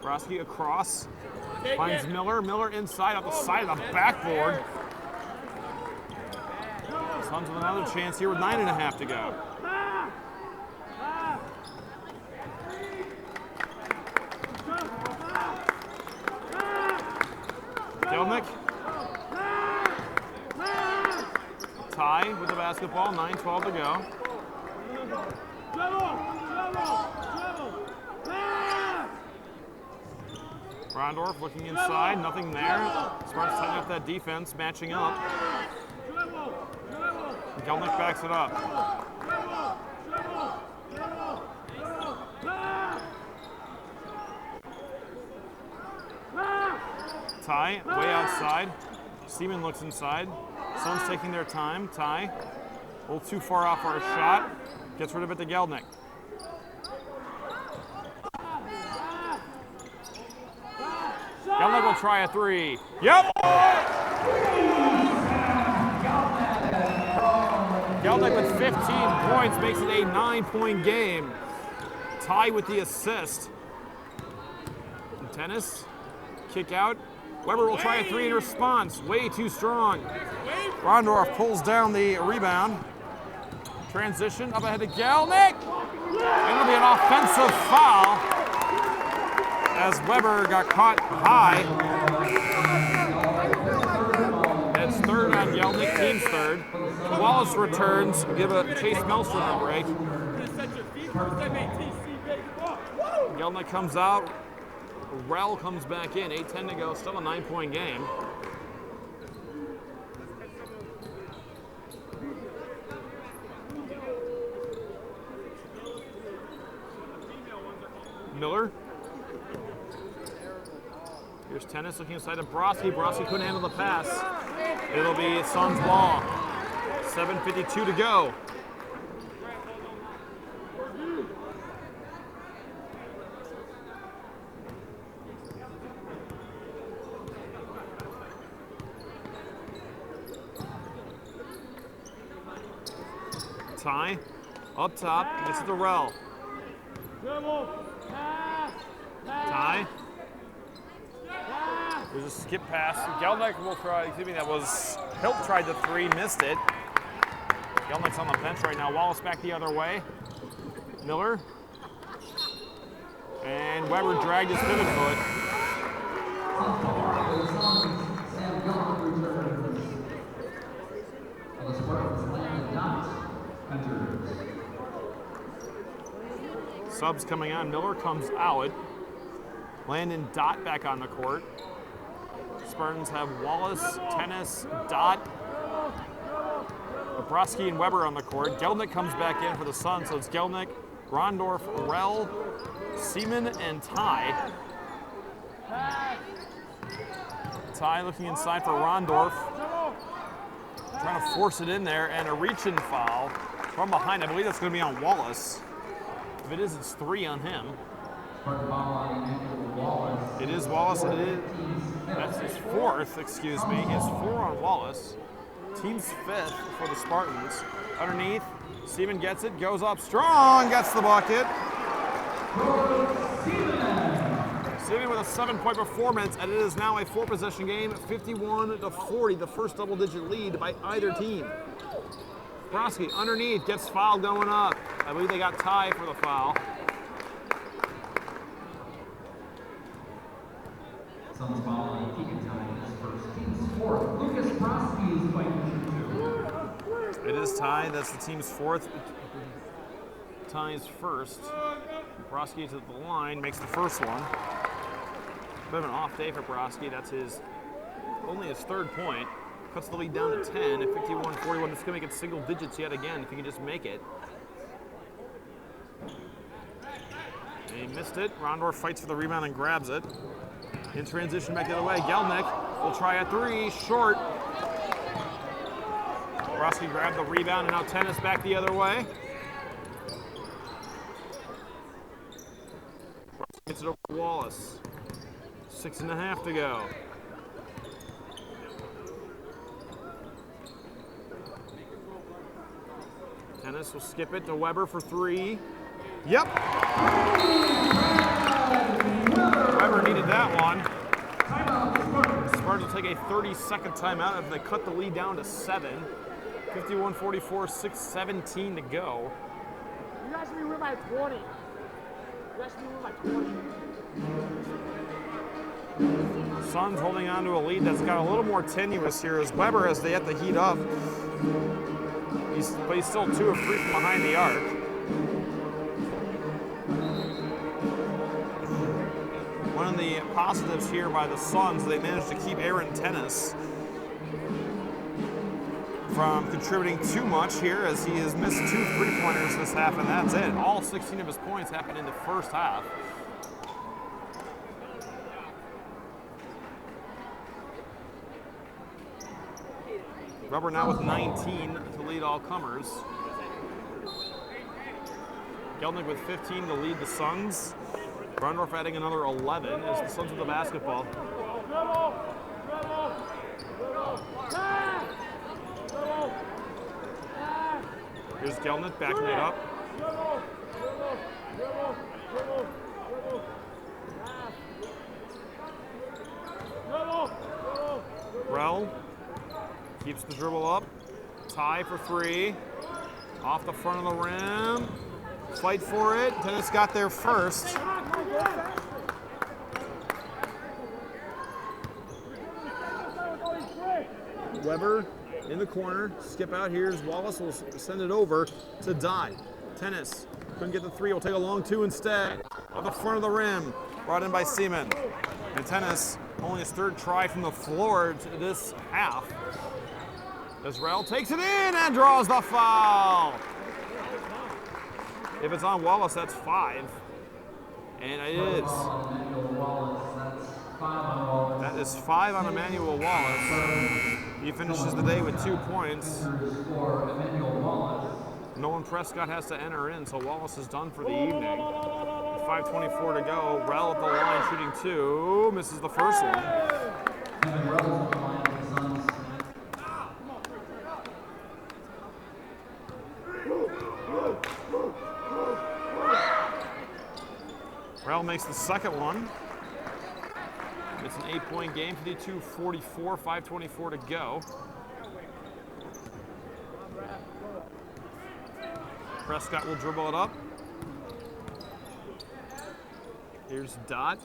Broski across, finds Miller. Miller inside, off the side of the backboard. Suns with another chance here with 9.5 to go. Gelnick. Ty with the basketball, 9-12 to go. Rondorf looking inside, nothing there. Spartans tighten up that defense, matching up. Gelnick backs it up. Ty, way outside. Seaman looks inside. Suns taking their time. Ty, a little too far off for a shot. Gets rid of it to Gelnick. Gelnick will try a 3. Yep! Gelnick with 15 points makes it a 9-point game. Ty with the assist. And Tennis, kick out. Weber will try a 3 in response. Way too strong. Rondorf pulls down the rebound. Transition up ahead to Gelnick. It'll be an offensive foul as Weber got caught high. It's third on Gelnick, team's third. Wallace returns, give a Chase Melstrom a break. Gelnick comes out. Rel comes back in, 8:10 to go, still a 9-point game. Miller. Here's Tennis looking inside of Broski. Broski couldn't handle the pass. It'll be Suns ball. 7:52 to go. Ty, up top, gets it to Rel. Ty. There's a skip pass. Gelnick will try, Hilt tried the 3, missed it. Gelnick's on the bench right now. Wallace back the other way. Miller. And Weber dragged his pivot foot. Subs coming on. Miller comes out. Landon Dot back on the court. Spartans have Wallace, Tennis, Dot, Broski, and Weber on the court. Gelnick comes back in for the Suns, so it's Gelnick, Rondorf, Rel, Seaman, and Ty. Ty looking inside for Rondorf. Trying to force it in there, and a reach-in foul from behind. I believe that's going to be on Wallace. If it is, it's 3 on him. It is Wallace. It is. That's his 4th, excuse me. His 4 on Wallace. Team's 5th for the Spartans. Underneath, Seaman gets it, goes up strong, gets the bucket. Seaman with a 7-point performance, and it is now a 4-possession game, 51-40, the first double-digit lead by either team. Broski underneath, gets foul going up. I believe they got Ty for the foul. Suns foul on Keegan Ty, his first, team's fourth. Lucas Broski is fighting 2. It is Ty, that's the team's fourth. Ty's first. Broski to the line, makes the first one. Bit of an off day for Broski. That's only his 3rd point. Cuts the lead down to 10 at 51-41. It's going to make it single digits yet again if he can just make it. And he missed it. Rondorf fights for the rebound and grabs it. In transition back the other way. Gelnick will try a 3. Short. Broski grabbed the rebound and now Tennis back the other way. Gets it over to Wallace. 6.5 to go. Tennis will skip it to Weber for 3. Yep. Weber needed that one. Spartans will take a 30-second timeout if they cut the lead down to 7. 51-44, 6:17 to go. You guys should be winning by 20. You guys should be winning by 20. Suns holding on to a lead that's got a little more tenuous here as Weber has they have to heat up. But he's still 2 of 3 from behind the arc. One of the positives here by the Suns, they managed to keep Aaron Tennis from contributing too much here as he has missed 2 3-pointers this half, and that's it. All 16 of his points happened in the first half. Weber now with 19 to lead all comers. Gelnick with 15 to lead the Suns. Rondorf adding another 11 as the Suns with the basketball. Here's Gelnick backing it up. Rel keeps the dribble up. Ty for 3. Off the front of the rim. Fight for it. Tennis got there first. Weber in the corner. Skip out. Here's Wallace. Will send it over to Dye. Tennis couldn't get the 3. Will take a long 2 instead. Off the front of the rim. Brought in by Seaman. And Tennis only his 3rd try from the floor to this half. Israel takes it in and draws the foul. If it's on Wallace, that's 5. And it is. That is 5 on Emmanuel Wallace. He finishes the day with 2 points. Nolan Prescott has to enter in, so Wallace is done for the evening. 5:24 to go. Rel at the line shooting 2. Misses the first one. Rel makes the second one. It's an 8-point game, 52-44, 5:24 to go. Prescott will dribble it up. Here's Dot.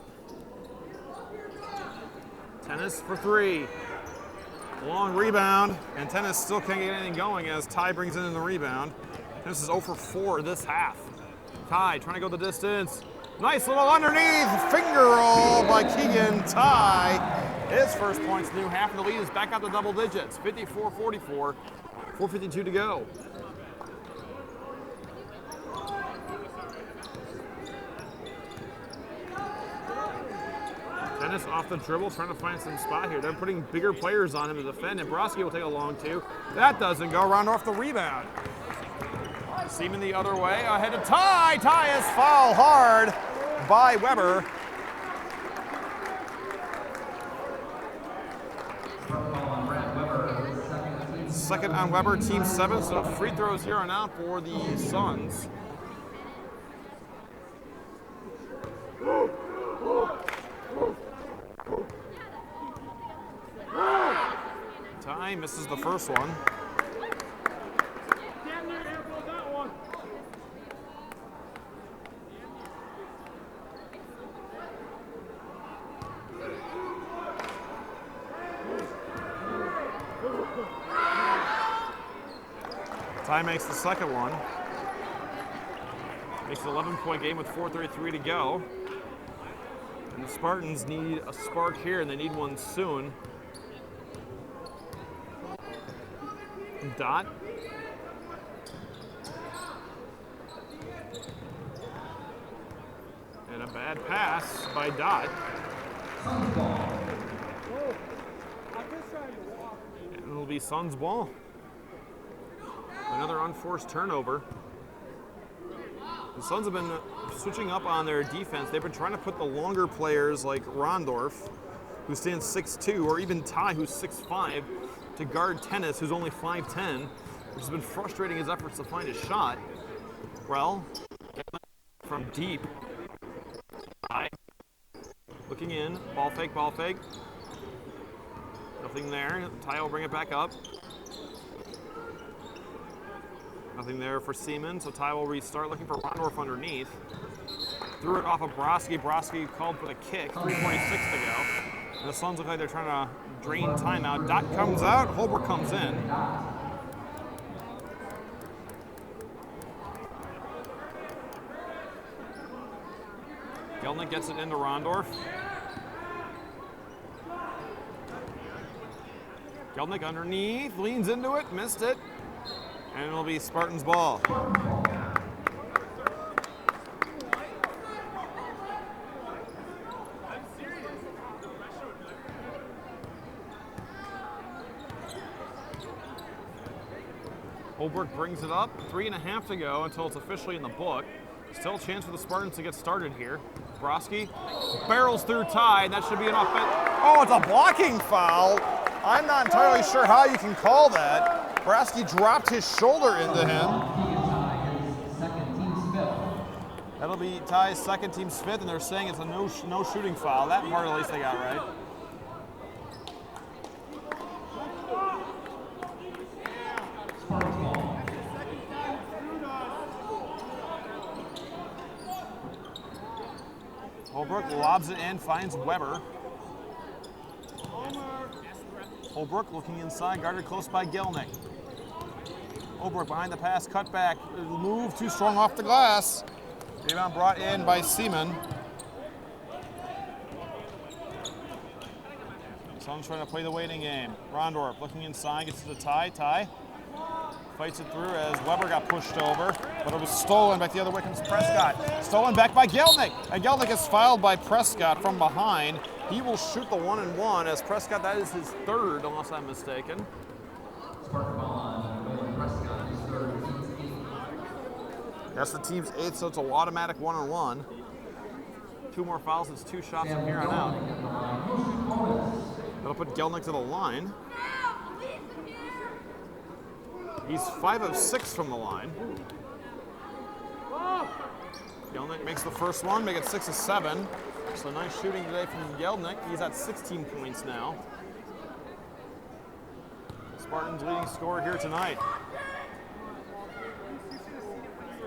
Tennis for 3. Long rebound, and Tennis still can't get anything going as Ty brings in the rebound. Tennis is 0 for 4 this half. Ty trying to go the distance. Nice little underneath finger roll by Keegan Ty. His first points new half, and the lead is back up to double digits. 54-44, 4:52 to go. Tennis off the dribble, trying to find some spot here. They're putting bigger players on him to defend, and Broski will take a long 2. That doesn't go. Rondorf the rebound. Seaman the other way, ahead to Ty. Ty is fouled hard by Weber. Second on Weber, team 7, so free throws here on out for the Suns. Ty misses the first one. Damn near airball that one. Ty makes the second one. Makes an 11-point game with 4:33 to go. And the Spartans need a spark here, and they need one soon. Dot. And a bad pass by Dot. And it'll be Suns ball. Another unforced turnover. The Suns have been switching up on their defense. They've been trying to put the longer players like Rondorf, who stands 6'2", or even Ty, who's 6'5", to guard Tennis, who's only 5'10", which has been frustrating his efforts to find his shot. Well, from deep. Ty looking in, ball fake, ball fake. Nothing there. Ty will bring it back up. Nothing there for Seaman, so Ty will restart, looking for Rondorf underneath. Threw it off of Broski. Broski called for the kick, 3:46 to go. And the Suns look like they're trying to drain timeout. Dot comes out, Holbrook comes in. Gelnick gets it into Rondorf. Gelnick underneath, leans into it, missed it. And it'll be Spartans ball. Holbrook brings it up, 3.5 to go until it's officially in the book. Still a chance for the Spartans to get started here. Broski barrels through Ty, and that should be an offense. Oh, it's a blocking foul. I'm not entirely sure how you can call that. Broski dropped his shoulder into him. That'll be Ty's second, team's fifth, and they're saying it's a no shooting foul. That part at least they got right. Holbrook lobs it in, finds Weber. Holbrook looking inside, guarded close by Gelnick. Holbrook behind the pass, cut back, move too strong off the glass. Rebound brought in by Seaman. Suns trying to play the waiting game. Rondorf looking inside, gets to the Ty. Ty fights it through as Weber got pushed over, but it was stolen. Back the other way comes Prescott. Stolen back by Gelnick. And Gelnick is fouled by Prescott from behind. He will shoot the 1-and-1 as Prescott, that is his third, unless I'm mistaken. That's the team's eighth, so it's an automatic 1-on-1. 2 more fouls, it's 2 shots from here on out. That'll put Gelnick to the line. He's 5 of 6 from the line. Gelnick makes the first one, make it 6 of 7. So nice shooting today from Gelnick. He's at 16 points now. Spartans leading scorer here tonight.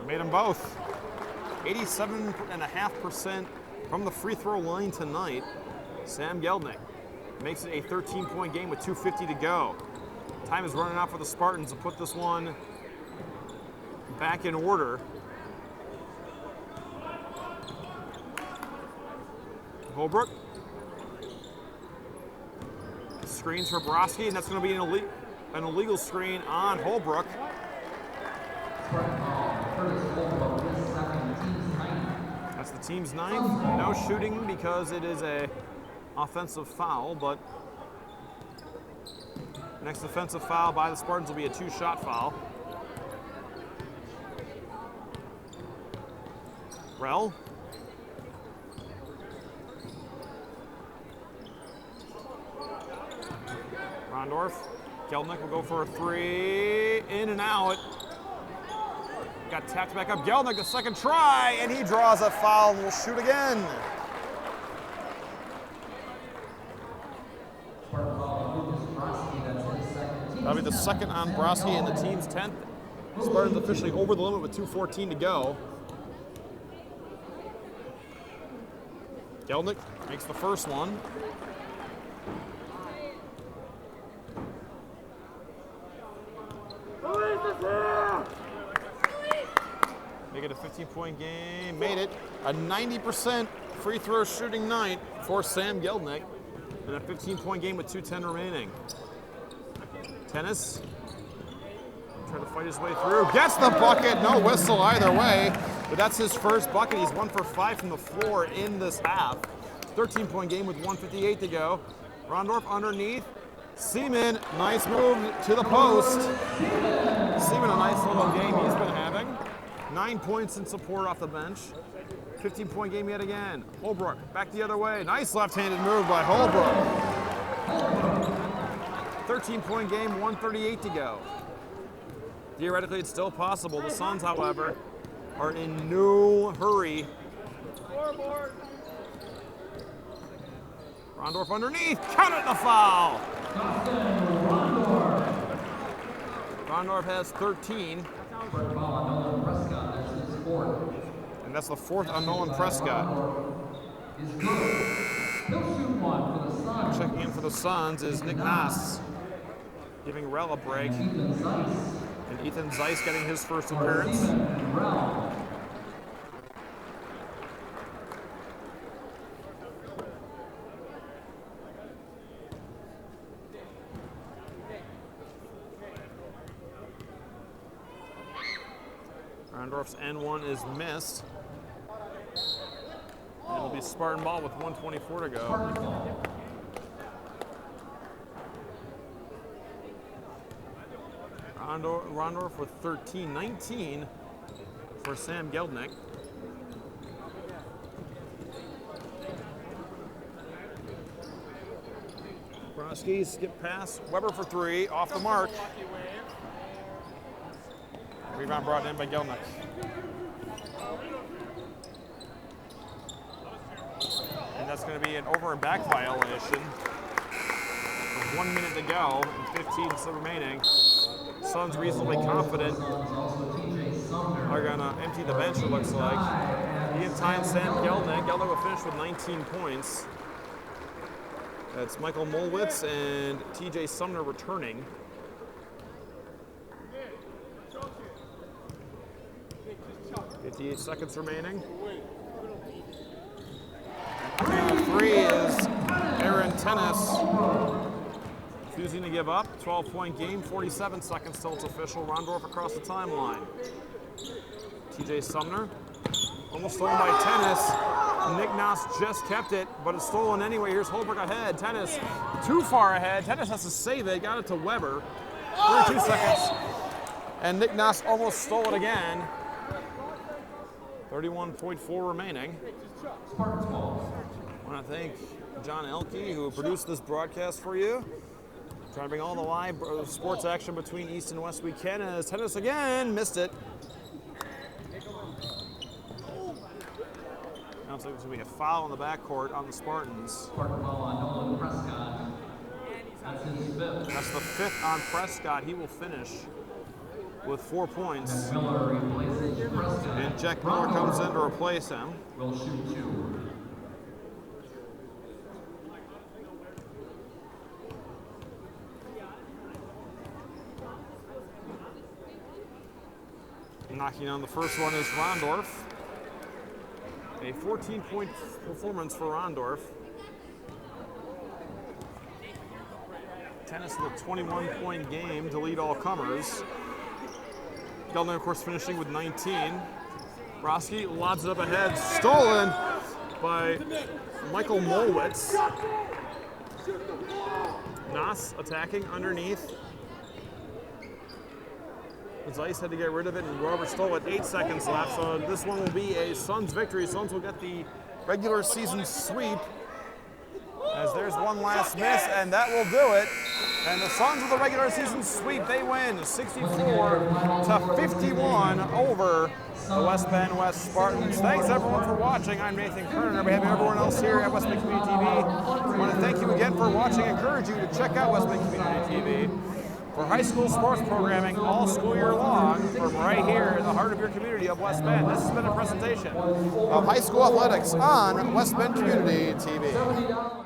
Made them both. 87.5% from the free throw line tonight. Sam Gelnick makes it a 13-point game with 2:50 to go. Time is running out for the Spartans to put this one back in order. Holbrook screens for Broski, and that's going to be an illegal screen on Holbrook. That's the team's ninth. No shooting because it is a offensive foul, but next offensive foul by the Spartans will be a 2-shot foul. Rell. Rondorf. Gelnick will go for a 3. In and out. Got tapped back up. Gelnick, the second try, and he draws a foul and will shoot again. That'll be the second on Broski and the team's 10th. Spartans officially over the limit with 2:14 to go. Geldnick makes the first one. Make it a 15-point game. Made it a 90% free throw shooting night for Sam Geldnick. And a 15-point game with 2:10 remaining. Tennis trying to fight his way through. Gets the bucket. No whistle either way. But that's his first bucket. He's 1 for 5 from the floor in this half. 13-point game with 1:58 to go. Rondorf underneath. Seaman, nice move to the post. Seaman, a nice little game he's been having. 9 points in support off the bench. 15-point game yet again. Holbrook back the other way. Nice left-handed move by Holbrook. 13-point game, 1:38 to go. Theoretically, it's still possible. The Suns, however, are in no hurry. Rondorf underneath, counted the foul. Rondorf has 13. And that's the fourth on Nolan Prescott. Checking in for the Suns is Nick Nass, giving Rel a break. And Ethan Zeiss getting his first appearance. Rondorf's N1 is missed. And it'll be Spartan ball with 1:24 to go. Rondorf with 13, 19 for Sam Geldnick. Broski skip pass, Weber for 3, off the mark. Rebound brought in by Geldnick. And that's going to be an over and back violation. With 1 minute to go and 15 still remaining. Suns reasonably confident are going to empty the bench, it looks like. Ian Tyne, Sam Geldnick. Geldnick will finish with 19 points. That's Michael Molwitz and TJ Sumner returning. 58 seconds remaining. And 3 is Aaron Tennis. Refusing to give up. 12-point game, 47 seconds till it's official. Rondorf across the timeline. TJ Sumner. Almost stolen by Tennis. Nick Nass just kept it, but it's stolen anyway. Here's Holbrook ahead. Tennis too far ahead. Tennis has to save it. Got it to Weber. 32 seconds. And Nick Nass almost stole it again. 31.4 remaining. I want to thank John Elke, who produced this broadcast for you. Trying to bring all the live sports action between East and West weekend. And as Tennis again missed it. Now it's going to be a foul in the backcourt on the Spartans. Spartan foul on Nolan Prescott. That's his fifth. That's the 5th on Prescott. He will finish with 4 points. And Miller replaces Prescott. And Jack Miller comes in to replace him. Will shoot 2. Knocking on the first one is Rondorf. A 14-point performance for Rondorf. Tennis with a 21-point game to lead all comers. Geldnick, of course, finishing with 19. Broski lobs it up ahead, stolen by Michael Molwitz. Nass attacking underneath. Zeiss had to get rid of it, and Weber stole it. 8 seconds left, so this one will be a Suns victory. Suns will get the regular season sweep. As there's one last miss, and that will do it. And the Suns with the regular season sweep, they win 64-51 over the West Bend West Spartans. Thanks everyone for watching. I'm Nathan Kerner. On behalf of everyone else here at West Bend Community TV, I want to thank you again for watching. I encourage you to check out West Bend Community TV. for high school sports programming all school year long from right here in the heart of your community of West Bend. This has been a presentation of high school athletics on West Bend Community TV. $70.